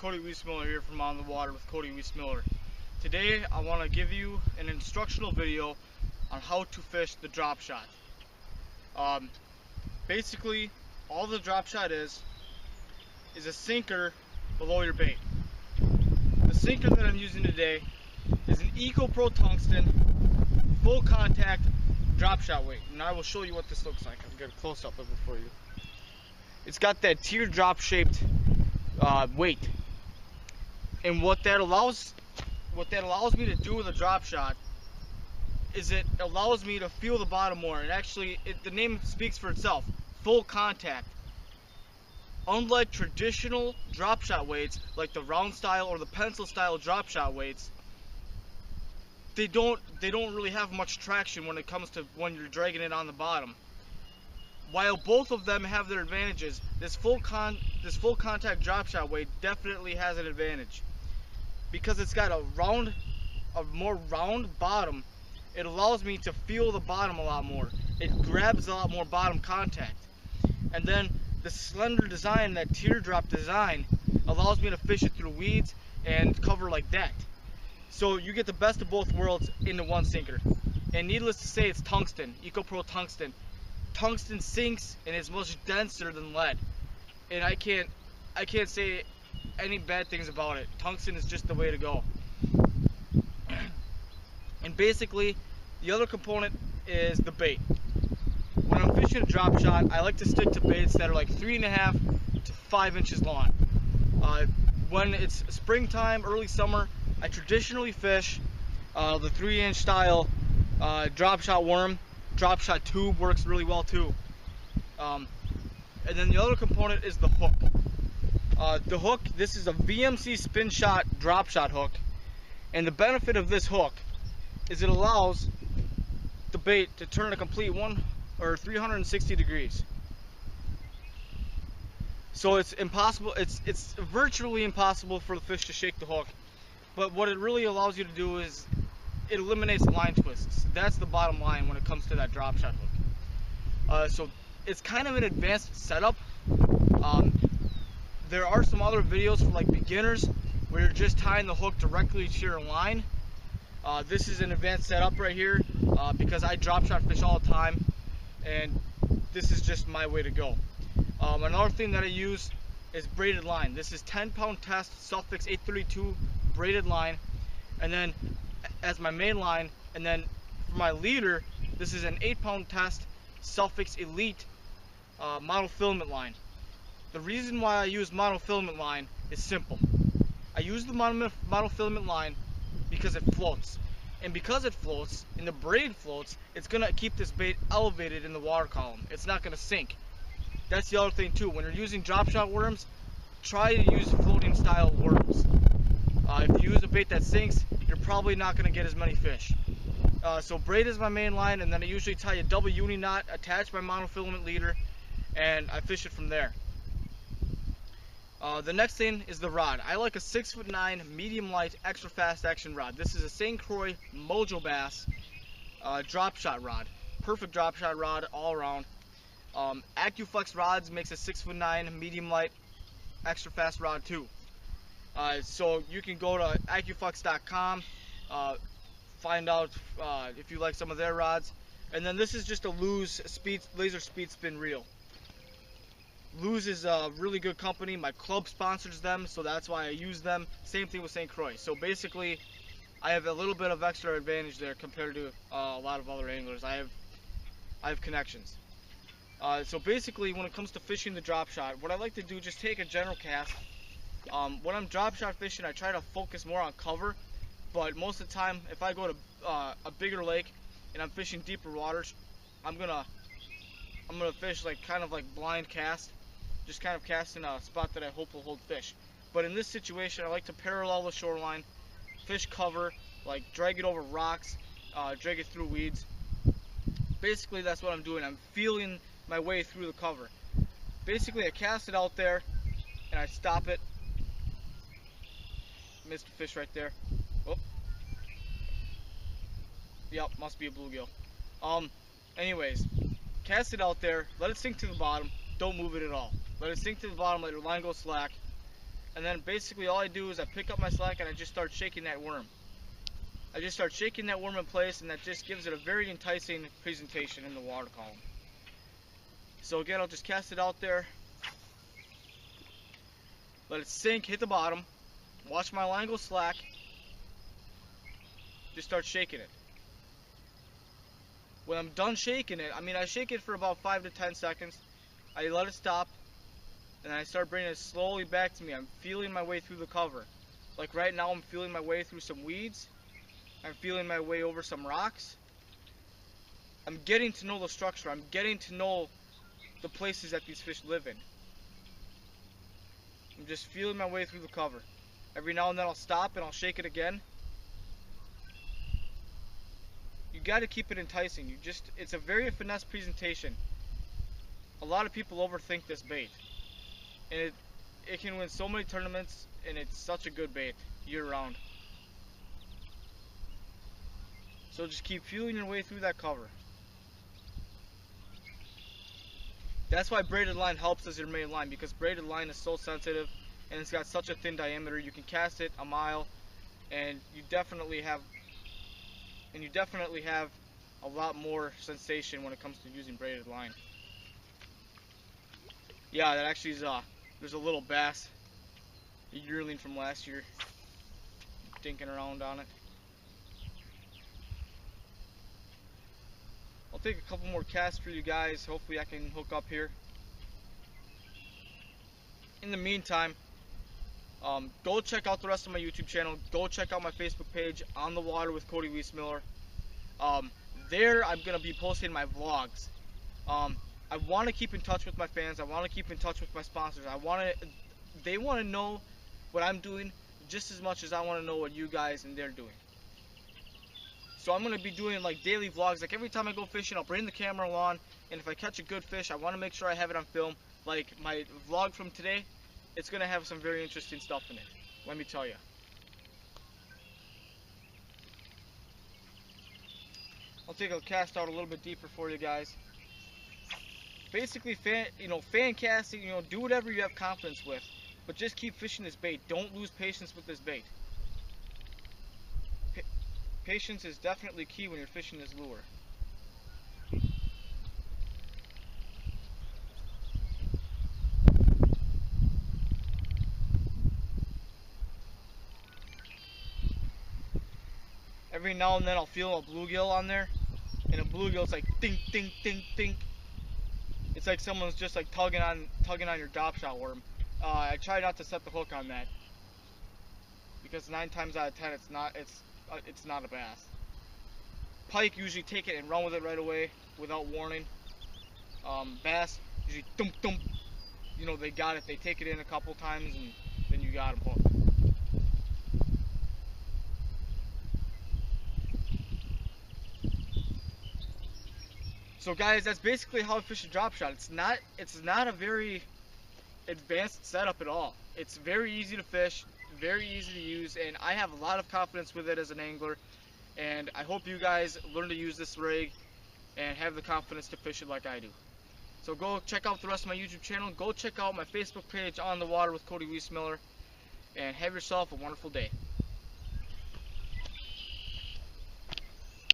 Cody Wiesmiller here from On the Water with Cody Wiesmiller. Today I want to give you an instructional video on how to fish the drop shot. Basically, all the drop shot is a sinker below your bait. The sinker that I'm using today is an EcoPro tungsten full contact drop shot weight, and I will show you what this looks like. I'll get a close up of it for you. It's got that teardrop shaped weight, and what that allows me to do with a drop shot is it allows me to feel the bottom more. And actually, the name speaks for itself: full contact. Unlike traditional drop shot weights like the round style or the pencil style drop shot weights, they don't really have much traction when it comes to when you're dragging it on the bottom. While both of them have their advantages, this full contact drop shot weight definitely has an advantage because it's got a more round bottom. It allows me to feel the bottom a lot more. It grabs a lot more bottom contact, and then the slender design, that teardrop design, allows me to fish it through weeds and cover like that. So you get the best of both worlds into one sinker. And needless to say, it's tungsten, EcoPro tungsten. Tungsten sinks and is much denser than lead, and I can't say any bad things about it. Tungsten is just the way to go. And basically, the other component is the bait. When I'm fishing a drop shot, I like to stick to baits that are like 3.5 to 5 inches long. When it's springtime, early summer, I traditionally fish the 3-inch style drop shot worm. Drop shot tube works really well too. And then the other component is the hook. The hook, this is a VMC spin shot drop shot hook, and the benefit of this hook is it allows the bait to turn a complete 360 degrees. So it's impossible, it's virtually impossible for the fish to shake the hook, but what it really allows you to do is it eliminates line twists. That's the bottom line when it comes to that drop shot hook. So it's kind of an advanced setup. There are some other videos for like beginners where you're just tying the hook directly to your line. This is an advanced setup right here because I drop shot fish all the time, and this is just my way to go. Another thing that I use is braided line. This is 10-pound test Suffix 832 braided line, and then as my main line, and then for my leader, this is an 8-pound test Suffix Elite monofilament line. The reason why I use monofilament line is simple. I use the monofilament line because it floats, and because it floats and the braid floats, it's gonna keep this bait elevated in the water column. It's not gonna sink. That's the other thing too. When you're using drop shot worms, try to use floating style worms. If you use a bait that sinks, you're probably not going to get as many fish. So braid is my main line, and then I usually tie a double uni knot, attach my monofilament leader, and I fish it from there. The next thing is the rod. I like a 6'9" medium light extra fast action rod. This is a St. Croix Mojo Bass drop shot rod. Perfect drop shot rod all around. AccuFlex Rods makes a 6'9" medium light extra fast rod too. So you can go to AccuFlex.com, find out if you like some of their rods. And then this is just a Lew's laser speed spin reel. Lew's is a really good company. My club sponsors them, so that's why I use them. Same thing with St. Croix. So basically, I have a little bit of extra advantage there compared to a lot of other anglers. I have connections. So basically, when it comes to fishing the drop shot, what I like to do is just take a general cast. When I'm drop shot fishing, I try to focus more on cover, but most of the time, if I go to a bigger lake and I'm fishing deeper waters, I'm gonna fish kind of like blind cast, just kind of cast in a spot that I hope will hold fish. But in this situation, I like to parallel the shoreline, fish cover, like drag it over rocks, drag it through weeds. Basically, that's what I'm doing. I'm feeling my way through the cover. Basically, I cast it out there and I stop it. Missed a fish right there. Oh. Yep, must be a bluegill. Anyways, cast it out there, let it sink to the bottom, don't move it at all. Let it sink to the bottom, let your line go slack, And then basically all I do is I pick up my slack and I just start shaking that worm. I just start shaking that worm in place, and that just gives it a very enticing presentation in the water column. So again, I'll just cast it out there, let it sink, hit the bottom, watch my line go slack, just start shaking it. When I'm done shaking it, I shake it for about 5 to 10 seconds, I let it stop, and then I start bringing it slowly back to me. I'm feeling my way through the cover. Like right now, I'm feeling my way through some weeds, I'm feeling my way over some rocks. I'm getting to know the structure, I'm getting to know the places that these fish live in. I'm just feeling my way through the cover. Every now and then I'll stop and I'll shake it again. You got to keep it enticing. It's a very finesse presentation. A lot of people overthink this bait, and it can win so many tournaments, and it's such a good bait year round. So just keep feeling your way through that cover. That's why braided line helps as your main line, because braided line is so sensitive and it's got such a thin diameter. You can cast it a mile, and you definitely have a lot more sensation when it comes to using braided line. Yeah, that actually is there's a little bass, a yearling from last year, dinking around on it. I'll take a couple more casts for you guys. Hopefully I can hook up here. In the meantime, go check out the rest of my YouTube channel. Go check out my Facebook page, On the Water with Cody Wiesmiller. There I'm going to be posting my vlogs. I want to keep in touch with my fans. I want to keep in touch with my sponsors. They want to know what I'm doing just as much as I want to know what you guys and they're doing. So I'm going to be doing like daily vlogs. Like every time I go fishing, I'll bring the camera along, and if I catch a good fish, I want to make sure I have it on film. Like my vlog from today, it's going to have some very interesting stuff in it, let me tell you. I'll take a cast out a little bit deeper for you guys. Basically, fan casting, do whatever you have confidence with, but just keep fishing this bait. Don't lose patience with this bait. Patience is definitely key when you're fishing this lure. Every now and then I'll feel a bluegill on there, and a bluegill's like ding, ding, ding, ding. It's like someone's just like tugging on your drop shot worm. I try not to set the hook on that, because 9 times out of 10 it's not a bass. Pike usually take it and run with it right away without warning. Bass usually thump thump. They got it. They take it in a couple times and then you got them hooked. So guys, that's basically how I fish a drop shot. It's not a very advanced setup at all. It's very easy to fish, very easy to use, and I have a lot of confidence with it as an angler, and I hope you guys learn to use this rig and have the confidence to fish it like I do. So go check out the rest of my YouTube channel, go check out my Facebook page, On the Water with Cody Wiesmiller, and have yourself a wonderful day.